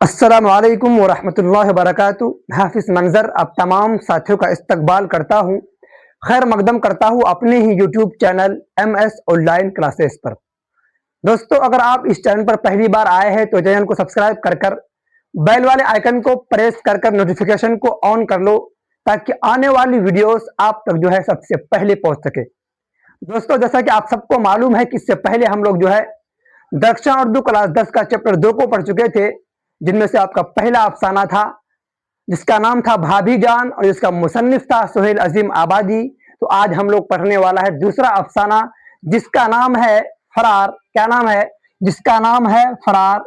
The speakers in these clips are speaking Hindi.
अस्सलाम वालेकुम वरहमतुल्लाहि वबरकातुहू। हाफिज़ मंजर अब तमाम साथियों का इस्तकबाल करता हूँ, खैर मकदम करता हूँ अपने ही YouTube channel MS online classes पर। दोस्तों, अगर आप इस चैनल पर पहली बार आए हैं तो चैनल को सब्सक्राइब कर कर बेल वाले आइकन को प्रेस कर कर नोटिफिकेशन को ऑन कर लो, ताकि आने वाली वीडियोस आप तक जो है सबसे पहले पहुंच सके। दोस्तों, जैसा कि आप सबको मालूम है कि इससे पहले हम लोग जो है दरक्षा उर्दू क्लास 10 का चैप्टर 2 को पढ़ चुके थे, जिनमें से आपका पहला अफसाना था जिसका नाम था भाभी जान और जिसका मुसन्निफ था सुहेल अजीम आबादी। तो आज हम लोग पढ़ने वाला है दूसरा अफसाना जिसका नाम है फरार। क्या नाम है? जिसका नाम है फरार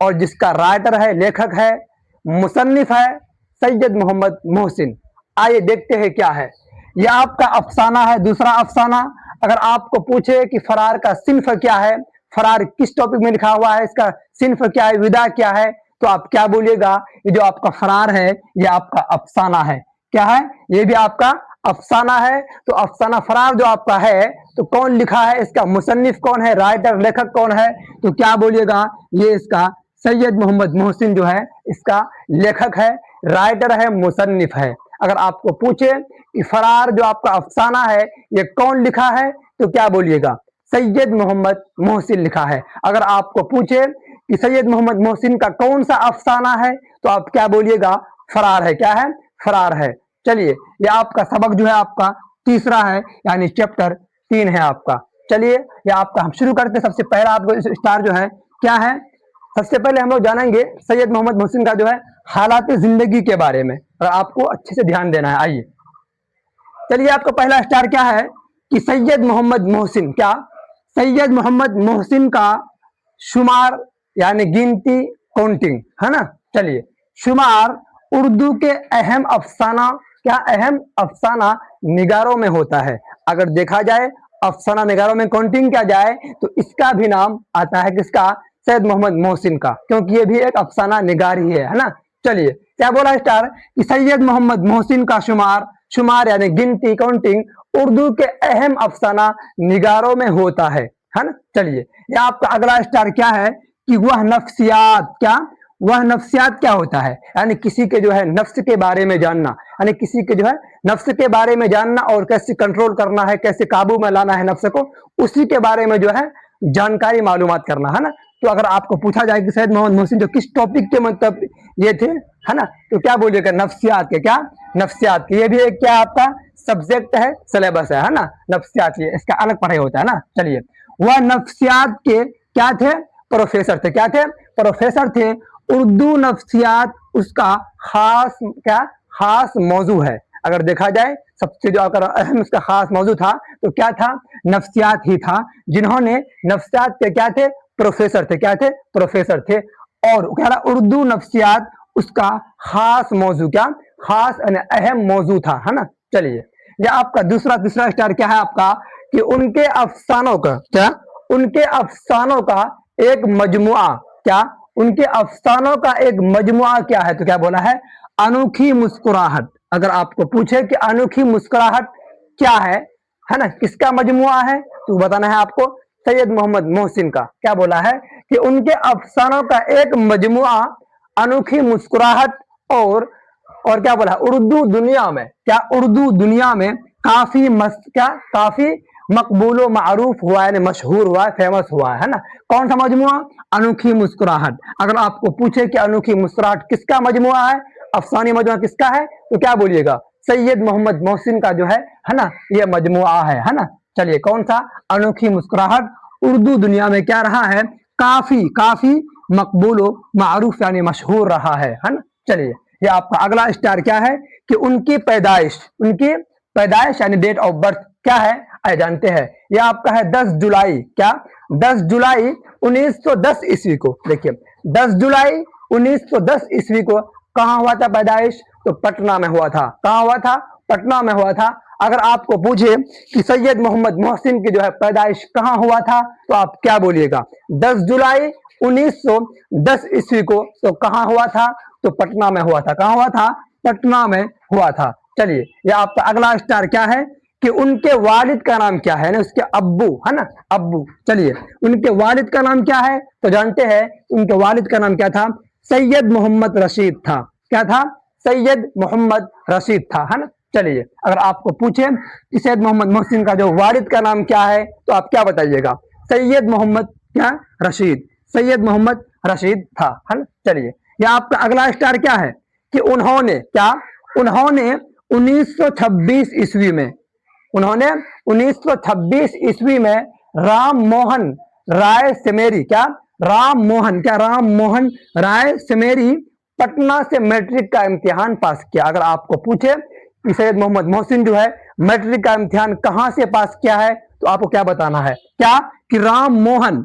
और जिसका राइटर है, लेखक है, मुसन्निफ है सैयद मोहम्मद मोहसिन। आइए देखते हैं क्या है। यह आपका अफसाना है, दूसरा अफसाना। अगर आपको पूछे कि फरार का सिन्फ क्या है, फरार किस टॉपिक में लिखा हुआ है, इसका सिन्फ क्या है, विदा क्या है, तो आप क्या बोलिएगा? ये जो आपका फरार है ये आपका अफसाना है। क्या है? ये भी आपका अफसाना है। तो अफसाना फरार जो आपका है, तो कौन लिखा है, इसका मुसन्निफ कौन है, राइटर लेखक कौन है, तो क्या बोलिएगा? ये इसका सैयद मोहम्मद मोहसिन जो है इसका लेखक है, राइटर है, मुसन्निफ है। अगर आपको पूछे कि फरार जो आपका अफसाना है ये कौन लिखा है, तो क्या बोलिएगा? सैयद मोहम्मद मोहसिन लिखा है। अगर आपको पूछे कि सैयद मोहम्मद मोहसिन का कौन सा अफसाना है, तो आप क्या बोलिएगा? फरार है। क्या है? फरार है। चलिए, ये आपका सबक जो है आपका तीसरा है, यानी चैप्टर 3 है आपका। चलिए, ये आपका हम शुरू करते हैं। सबसे पहला आपको स्टार जो है क्या है, सबसे पहले हम लोग जानेंगे सैयद मोहम्मद मोहसिन का जो है हालात जिंदगी के बारे में, और आपको अच्छे से ध्यान देना है। आइए, चलिए, आपका पहला स्टार क्या है कि सैयद मोहम्मद मोहसिन। क्या? सैयद मोहम्मद मोहसिन का शुमार यानी गिनती, काउंटिंग, है ना। चलिए, शुमार उर्दू के अहम अफसाना, क्या अहम अफसाना निगारों में होता है। अगर देखा जाए अफसाना निगारों में काउंटिंग किया जाए तो इसका भी नाम आता है, किसका? सैयद मोहम्मद मोहसिन का, क्योंकि ये भी एक अफसाना निगार ही है ना। चलिए, क्या बोला स्टार कि सैयद मोहम्मद मोहसिन का शुमार, शुमार यानी गिनती, काउंटिंग उर्दू के अहम अफसाना निगारों में होता है ना। चलिए, यह आपका अगला स्टार क्या है कि वह नफ्सियात। क्या? वह नफ्सियात क्या होता है, यानी किसी के जो है नफ्स के बारे में जानना, यानी किसी के जो है नफ्स के बारे में जानना और कैसे कंट्रोल करना है, कैसे काबू में लाना है नफ्स को, उसी के बारे में जो है जानकारी मालूमात करना, है ना। तो अगर आपको पूछा जाए कि सैयद मोहम्मद मोहसिन जो किस टॉपिक के मतलब ये थे, है ना, तो क्या बोलिएगा? नफ्सियात के। क्या? नफ्सियात के। ये भी एक क्या आपका सब्जेक्ट है, सिलेबस है ना। नफ्सियात, ये इसका अलग पढ़ाई होता है ना। चलिए, वह नफ्सियात के क्या थे? प्रोफेसर थे। क्या थे? प्रोफेसर थे। उर्दू नफ्सियात उसका खास, क्या खास मौजू है। अगर देखा जाए सबसे जो अगर अहम उसका खास मौजू था तो क्या था? नफ्सियात ही था। जिन्होंने नफ्सियात के क्या थे? प्रोफेसर थे। क्या थे? प्रोफेसर थे। और कह रहा उर्दू नफ्सियात उसका खास मौजू, क्या खास अहम मौजू था, है ना। चलिए, यह आपका दूसरा तीसरा स्टार क्या है आपका कि उनके अफसानों का, क्या उनके अफसानों का एक मजमुआ। क्या? उनके अफसानों का एक मजमुआ क्या है, तो क्या बोला है? अनोखी मुस्कुराहट। अगर आपको पूछे कि अनोखी मुस्कुराहट क्या है ना, किसका मजमुआ है, तो बताना है आपको सैयद मोहम्मद मोहसिन का। क्या बोला है कि उनके अफसानों का एक मजमुआ अनोखी मुस्कुराहट और क्या बोला? उर्दू दुनिया में, क्या उर्दू दुनिया में काफी मस्त, क्या काफी मकबूल मारूफ हुआ है, मशहूर हुआ है, फेमस हुआ है ना। कौन सा मजमुआ? अनोखी मुस्कुराहट। अगर आपको पूछे कि अनोखी मुस्कुराहट किसका मजमुआ है, अफसानी मजमुआ किसका है, तो क्या बोलिएगा? सैयद मोहम्मद मोहसिन का जो है ना, ये मजमुआ है ना। चलिए, कौन सा? अनोखी मुस्कुराहट उर्दू दुनिया में क्या रहा है? काफी काफी मकबूल मारूफ यानी मशहूर रहा है ना। चलिए, ये आपका अगला स्टार क्या है कि उनकी पैदाइश यानी डेट ऑफ बर्थ क्या है, आइए जानते हैं। यह आपका है 10 जुलाई। क्या? 10 जुलाई 1910 ईस्वी को। देखिए, 10 जुलाई 1910 ईस्वी को कहाँ हुआ था पैदाइश? तो पटना में हुआ था। कहाँ हुआ था? पटना में हुआ था। अगर आपको पूछे कि सैयद मोहम्मद मोहसिन की जो है पैदाइश कहाँ हुआ था, तो आप क्या बोलिएगा? 10 जुलाई 1910 ईस्वी को। तो कहाँ हुआ था? तो पटना में हुआ था। कहाँ हुआ था? पटना में हुआ था। चलिए, यह आपका अगला स्टार क्या है कि उनके वालिद का नाम क्या है ना, उसके अब्बू, है ना, अब्बू। चलिए, उनके वालिद का नाम क्या है, तो जानते हैं उनके वालिद का नाम क्या था? सैयद मोहम्मद रशीद था। क्या था? सैयद मोहम्मद रशीद था, है ना। चलिए, अगर आपको पूछे कि सैयद मोहम्मद मोहसिन का जो वालिद का नाम क्या है, तो आप क्या बताइएगा? सैयद मोहम्मद क्या? रशीद। सैयद मोहम्मद रशीद था, है ना। चलिए, ये आपका अगला स्टार क्या है कि उन्होंने क्या? उन्होंने 1926 ईस्वी में, उन्होंने 1926 ईस्वी में राम मोहन राय समेरी, क्या? राम मोहन, क्या? राम मोहन राय समेरी पटना से मैट्रिक का इम्तिहान पास किया। अगर आपको पूछे कि सैयद मोहम्मद मोहसिन जो है मैट्रिक का इम्तिहान कहां से पास किया है, तो आपको क्या बताना है? क्या? कि राम मोहन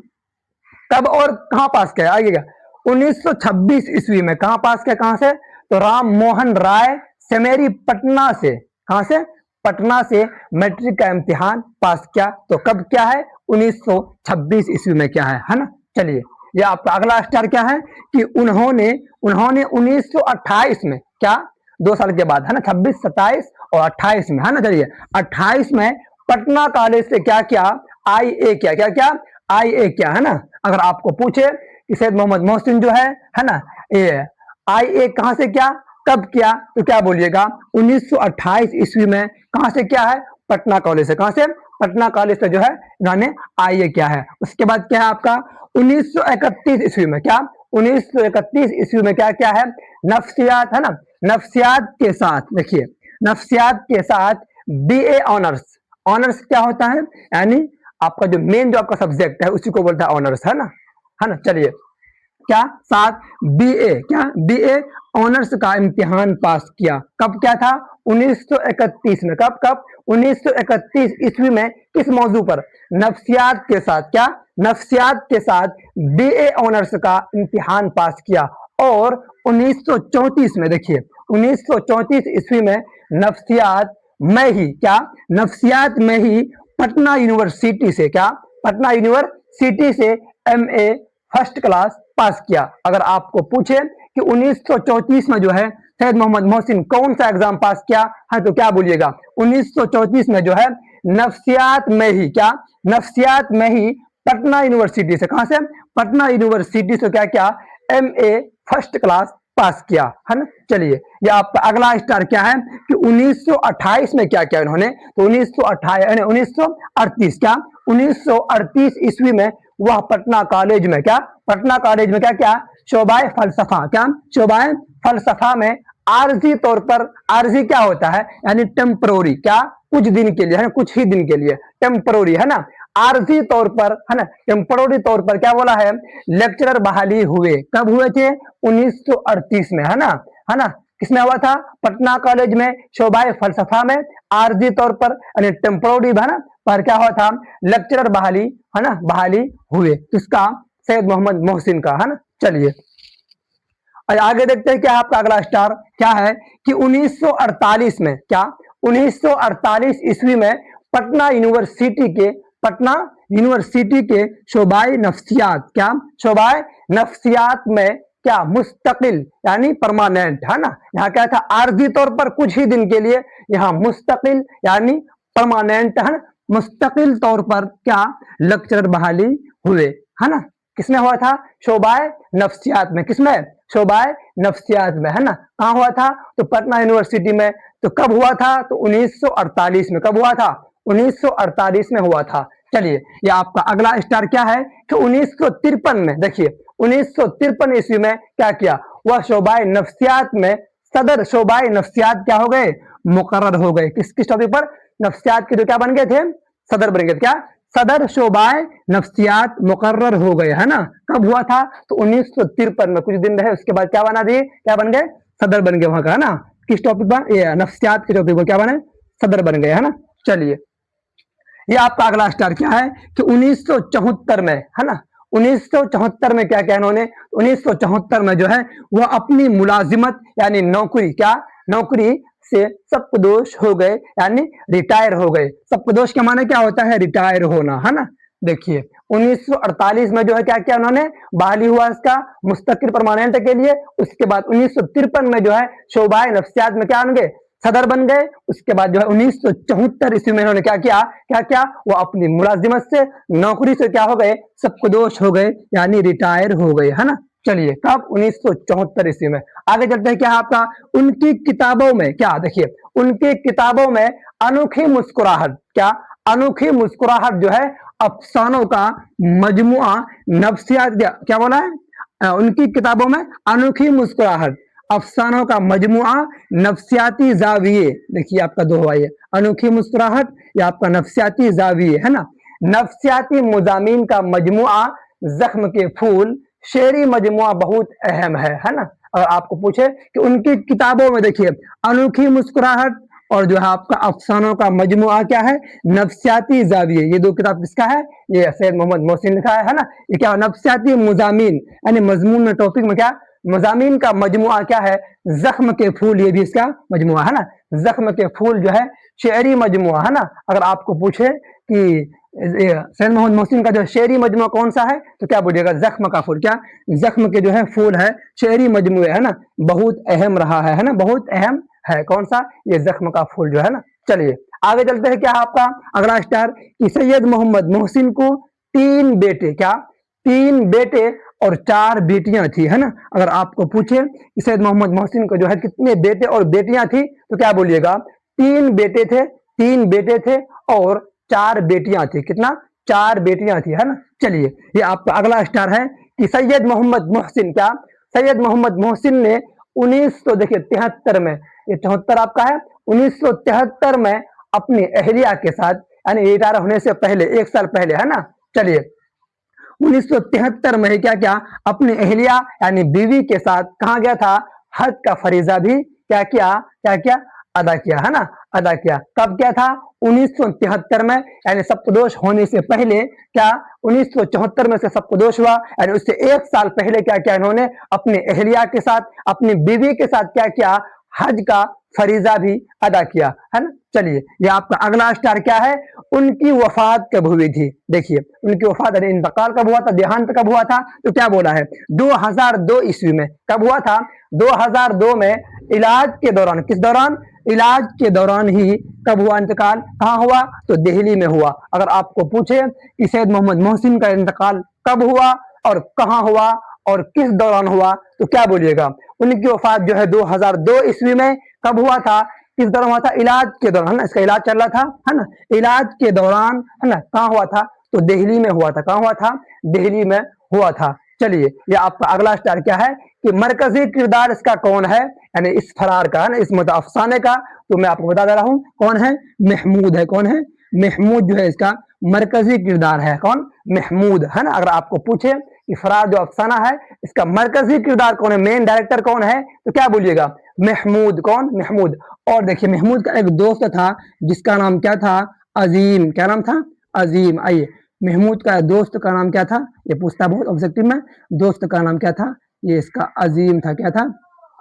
कब और कहां पास किया? आइएगा, 1926 ईस्वी में कहां पास किया? कहां से? तो राम मोहन राय समेरी पटना से, कहां से? पटना से मैट्रिक का इम्तिहान पास किया। तो कब क्या है? 1926 ईस्वी में क्या है ना। चलिए, ये आपका अगला स्टार क्या है कि उन्होंने 1928 में, क्या? 2 साल के बाद, है ना, 26, 27 और 28 में, है ना। चलिए, 28 में पटना कॉलेज से क्या किया? IA किया। क्या क्या? IA किया, है ना। अगर आपको पूछे कि सैयद मोहम्मद मोहसिन जो है ना, ये IA कहां से किया, कब किया, तो क्या बोलिएगा? 1928 ईस्वी में कहां से क्या है? पटना कॉलेज से। कहां से? पटना कॉलेज से जो है इन्होंने IA किया है। उसके बाद क्या है आपका? 1931 ईस्वी में, क्या? 1931 ईस्वी में क्या क्या है? नफ्सियात, है ना। नफ्सियात के साथ, देखिए, नफ्सियात के साथ BA ऑनर्स। ऑनर्स क्या होता है? यानी आपका जो मेन जो आपका सब्जेक्ट है उसी को बोलता है ऑनर्स, है ना। चलिए, क्या? साथ BA, क्या? BA ऑनर्स का इम्तिहान पास किया। कब क्या था? 1931 में। कब कब? 1931 ईस्वी में। किस मौजू पर? नफ्सियात के साथ, क्या? नफ्सियात के साथ BA ऑनर्स का इम्तिहान पास किया। और 1934 में, देखिए, 1934 ईस्वी में नफ्सियात में ही, क्या? नफ्सियात में ही पटना यूनिवर्सिटी से, क्या? पटना यूनिवर्सिटी से MA फर्स्ट क्लास पास किया। अगर आपको पूछे कि 1934 में जो है सैयद मोहम्मद मोहसिन कौन सा एग्जाम पास किया है, तो क्या बोलिएगा? 1934 में जो है नफ्सियात में ही, क्या? नफ्सियात में ही पटना यूनिवर्सिटी से, कहां से? पटना यूनिवर्सिटी से क्या किया? MA फर्स्ट क्लास पास किया, है ना। चलिए, ये आपका अगला स्टार क्या है कि 1928 में क्या किया इन्होंने? तो 1938, क्या? 1938 ईस्वी में वह पटना कॉलेज में, क्या? पटना कॉलेज में क्या क्या? शोबाए फलसफा, क्या? शोबाए फलसफा में आरजी तौर पर, आरजी क्या होता है? यानी टेम्परोरी, क्या? कुछ दिन के लिए, है ना, कुछ ही दिन के लिए, टेम्परोरी, है ना। आरजी तौर पर, है ना, टेम्परोरी तौर पर क्या बोला है? लेक्चरर बहाली हुए। कब हुए थे? 1938 में, है ना। किसमें हुआ था? पटना कॉलेज में शोबाए फलसफा में आरजी तौर पर, यानी टेम्परोरी, है ना, पर क्या हुआ था? लेक्चरर बहाली, है ना, बहाली हुए। किसका? सैयद मोहम्मद मोहसिन का, है ना। चलिए, आगे देखते हैं क्या आपका अगला स्टार क्या है कि 1948 में, क्या? 1948 ईस्वी में पटना यूनिवर्सिटी के शोबाए नफ्सियात, क्या? शोबाए नफ्सियात में क्या? मुस्तकिल, यानी परमानेंट, है ना। यहाँ क्या था? आरजी तौर पर कुछ ही दिन के लिए, यहाँ मुस्तकिल यानी परमानेंट, है ना। मुस्तकिल तौर पर क्या? लेक्चरर बहाली हुए, है ना। किसमें हुआ था? शोबाए नफ्सियात में। किसमें? शोबाए नफ्सियात में, है ना। कहाँ हुआ था? तो पटना यूनिवर्सिटी में। तो कब हुआ था? तो 1948 में। कब हुआ था? 1948 में हुआ था। चलिए, ये आपका अगला स्टार क्या है कि 1953 में, देखिए, 1953 ईस्वी में क्या किया? वह शोबाए नफ्सियात में सदर शोबाए नफ्सियात क्या हो गए? मुकर्रर हो गए। किस किस टॉपिक पर? नफ्सियात के जो क्या बन गए थे? सदर बन गए। क्या? सदर शोबाए नफ्सियात मुकर्रर हो गए, है ना। कब हुआ था? तो 1953 में। कुछ दिन रहे, उसके बाद क्या बना दिए? क्या बन गए? सदर बन गए वहां का, है ना। किस टॉपिक पर? ये नफ्सियात के टॉपिक पर क्या बने? सदर बन गए, है ना। चलिए, ये आपका अगला स्टार क्या है कि 1974 में, है ना। 1974 में क्या किया इन्होंने? 1974 में जो है वह अपनी मुलाजिमत यानी नौकरी, क्या? नौकरी से सब्कदोश हो गए, यानी रिटायर हो गए। सब्कदोश के माने क्या होता है? रिटायर होना, है ना। देखिए, 1948 में जो है क्या किया उन्होंने? बहाली हुआ इसका मुस्तकिल परमानेंट के लिए। उसके बाद 1953 में जो है शोबाए नफ्सियात में क्या बन गए? सदर बन गए। उसके बाद जो है 1974 ईस्वी में इन्होंने क्या किया? क्या क्या? वो अपनी मुलाजिमत से, नौकरी से क्या हो गए? सब्कदोश हो गए, यानी रिटायर हो गए, है ना। चलिए कब? 1974 ईस्वी में। आगे चलते हैं, क्या है आपका उनकी किताबों में, क्या देखिए उनकी किताबों में अनोखी मुस्कुराहट, क्या अनोखी मुस्कुराहट जो है अफसानों का मजमुआ, नफ्सियात, क्या बोला है? उनकी किताबों में अनोखी मुस्कुराहट, अफसानों का मजमुआ, नफ्सियाती जाविये। देखिए आपका दो हुआ ये, अनोखी मुस्कुराहट या आपका नफ्सियाती जाविये, है ना। नफ्सियाती मुजामीन का मजमुआ, जख्म के फूल, शेरी मजमुआ बहुत अहम है ना। अगर आपको पूछे कि उनकी किताबों में देखिए अनोखी मुस्कुराहट और जो है आपका अफसानों का मजमुआ क्या है, नफ्सियाती जाविये, ये दो किताब किसका है? ये सैयद मोहम्मद मोहसिन लिखा है ना। ये क्या, नफ्सियाती मुजामीन यानी मजमून में, टॉपिक में क्या, मजामीन का मजमुआ क्या है, जख्म के फूल, ये भी इसका मजमुआ है ना। जख्म के फूल जो है शेरी मजमुआ है ना। अगर आपको पूछे कि सैयद मोहम्मद मोहसिन का जो शेरी मजमुआ कौन सा है, तो क्या बोलिएगा, जख्म का फूल, क्या जख्म के जो है फूल है, शेरी मजमुए, है ना, बहुत अहम रहा है ना, बहुत अहम है। कौन सा? ये जख्म का फूल जो है ना। चलिए आगे चलते हैं, क्या है आपका अगला स्टार कि सैयद मोहम्मद मोहसिन को 3 बेटे, क्या 3 बेटे और 4 बेटियां थी, है ना। अगर आपको पूछे कि सैयद मोहम्मद मोहसिन को जो है कितने बेटे और बेटियां थी, तो क्या बोलिएगा, 3 बेटे थे, 3 बेटे थे और 4 बेटियां थी। कितना? 4 बेटियां थी, है ना। चलिए ये आपका अगला स्टार है कि सैयद मोहम्मद मोहसिन, क्या सैयद मोहम्मद मोहसिन ने 1973 में, ये 74 आपका है, 1973 में अपनी अहलिया के साथ, यानी रिटायर होने से पहले 1 साल पहले, है ना। चलिए 1973 में क्या क्या अपनी अहलिया यानी बीवी के साथ कहाँ गया था? हज का फरीजा भी क्या किया, क्या किया, अदा किया, है ना, अदा किया। कब किया था? 1973 में, यानी सप्तदोष होने से पहले, क्या 1974 में से सप्तदोष हुआ, यानी उससे 1 साल पहले क्या किया इन्होंने, अपनी अहलिया के साथ, अपनी बीवी के साथ क्या किया, हज का फरीजा भी अदा किया, है ना। चलिए ये आपका अगला स्टार क्या है, उनकी वफात कब हुई थी? देखिए उनकी वफात यानी इंतकाल कब हुआ था, देहांत कब हुआ था, तो क्या बोला है, 2002 ईस्वी में। कब हुआ था? 2002 में। इलाज के दौरान, किस दौरान? इलाज के दौरान ही कब हुआ इंतकाल? कहाँ हुआ? तो दिल्ली में हुआ। अगर आपको पूछे कि सैयद मोहम्मद मोहसिन का इंतकाल कब हुआ और कहाँ हुआ और किस दौरान हुआ, तो क्या बोलिएगा, उनकी वफात जो है 2002 ईस्वी में। कब हुआ था? किस दौरान हुआ था? इलाज के दौरान, है ना, इसका इलाज चल रहा था, है ना, इलाज के दौरान, है ना। कहाँ हुआ था? तो दिल्ली में हुआ था। कहाँ हुआ था? दिल्ली में हुआ था। चलिए ये आपका अगला स्टार क्या है कि मरकजी किरदार इसका कौन है, यानी इस फरार का, है ना, इस अफसाने का, तो मैं आपको बता दे रहा हूं कौन है, महमूद है। कौन है? महमूद जो है इसका मरकजी किरदार है। कौन? महमूद, है ना। अगर आपको पूछे कि फरार जो अफसाना है इसका मरकजी किरदार कौन है, मेन डायरेक्टर कौन है, तो क्या बोलिएगा, महमूद। कौन? महमूद। और देखिए महमूद का एक दोस्त था जिसका नाम क्या था, अजीम। क्या नाम था? अजीम। आइए महमूद का दोस्त का नाम क्या था, ये पूछता बहुत ऑब्जेक्टिव में, दोस्त का नाम क्या था, ये इसका अजीम था। क्या था?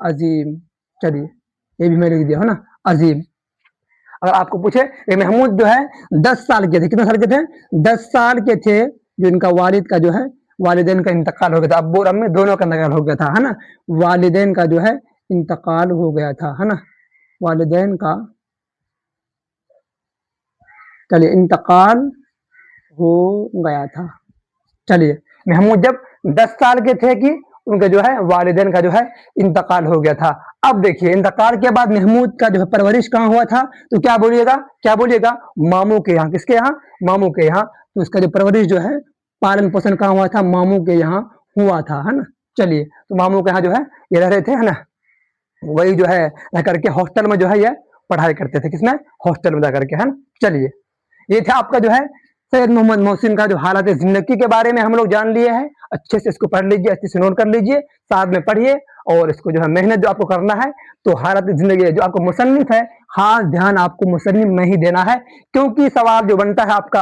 अजीम। चलिए ये भी मैं लिख दिया, है ना, अजीम। अगर आपको पूछे ये महमूद जो है 10 साल के थे। कितने साल के थे? 10 साल के थे, जो इनका वालिद का जो है, वालिदैन का इंतकाल हो गया था, अब्बू और अम्मी दोनों का इंतकाल हो गया था, है ना। वालिदैन का जो है इंतकाल हो गया था, है ना, वालिदैन का, चलिए इंतकाल हो गया था। चलिए महमूद जब 10 साल के थे कि उनके जो है वालिदैन का जो है इंतकाल हो गया था। अब देखिए इंतकाल के बाद महमूद का जो है परवरिश कहाँ हुआ था, तो क्या बोलिएगा, क्या बोलिएगा, मामू के यहाँ। किसके यहाँ? मामू के यहाँ। तो इसका जो परवरिश जो है, पालन पोषण कहाँ हुआ था? मामू के यहाँ हुआ था, है ना। चलिए तो मामू के यहाँ जो है ये रह रहे थे, है ना, वही जो है रह करके हॉस्टल में जो है ये पढ़ाई करते थे। किसमें? हॉस्टल में जा करके, है ना। चलिए ये था आपका जो है सैयद मोहम्मद मोहसिन का जो हालात जिंदगी के बारे में हम लोग जान लिए हैं। अच्छे से इसको पढ़ लीजिए, अच्छे से नोट कर लीजिए, साथ में पढ़िए और इसको जो है मेहनत जो आपको करना है, तो हालात जिंदगी जो आपको मुसन्निफ है, खास ध्यान आपको मुसन्निफ में ही देना है, क्योंकि सवाल जो बनता है आपका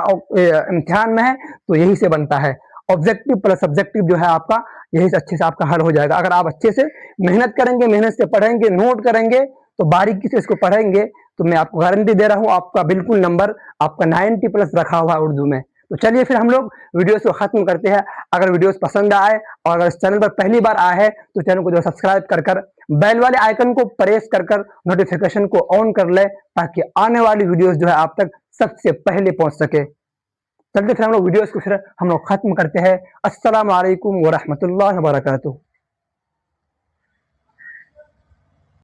इम्तिहान में है तो यही से बनता है। ऑब्जेक्टिव प्लस सब्जेक्टिव जो है आपका यही से अच्छे से आपका हल हो जाएगा। अगर आप अच्छे से मेहनत करेंगे, मेहनत से पढ़ेंगे, नोट करेंगे, तो बारीकी से इसको पढ़ेंगे, तो मैं आपको गारंटी दे रहा हूँ आपका बिल्कुल नंबर आपका 90 प्लस रखा हुआ है उर्दू में। तो चलिए फिर हम लोग वीडियोस को खत्म करते हैं। अगर वीडियोस पसंद आए और अगर इस चैनल पर पहली बार आए हैं तो चैनल को जो सब्सक्राइब कर बेल वाले आइकन को प्रेस कर नोटिफिकेशन को ऑन कर ले, ताकि आने वाली वीडियोस जो है आप तक सबसे पहले पहुंच सके। चलते फिर हम लोग वीडियोस को फिर हम लोग खत्म करते हैं। अस्सलाम वालेकुम व रहमतुल्लाहि व बरकातुहू।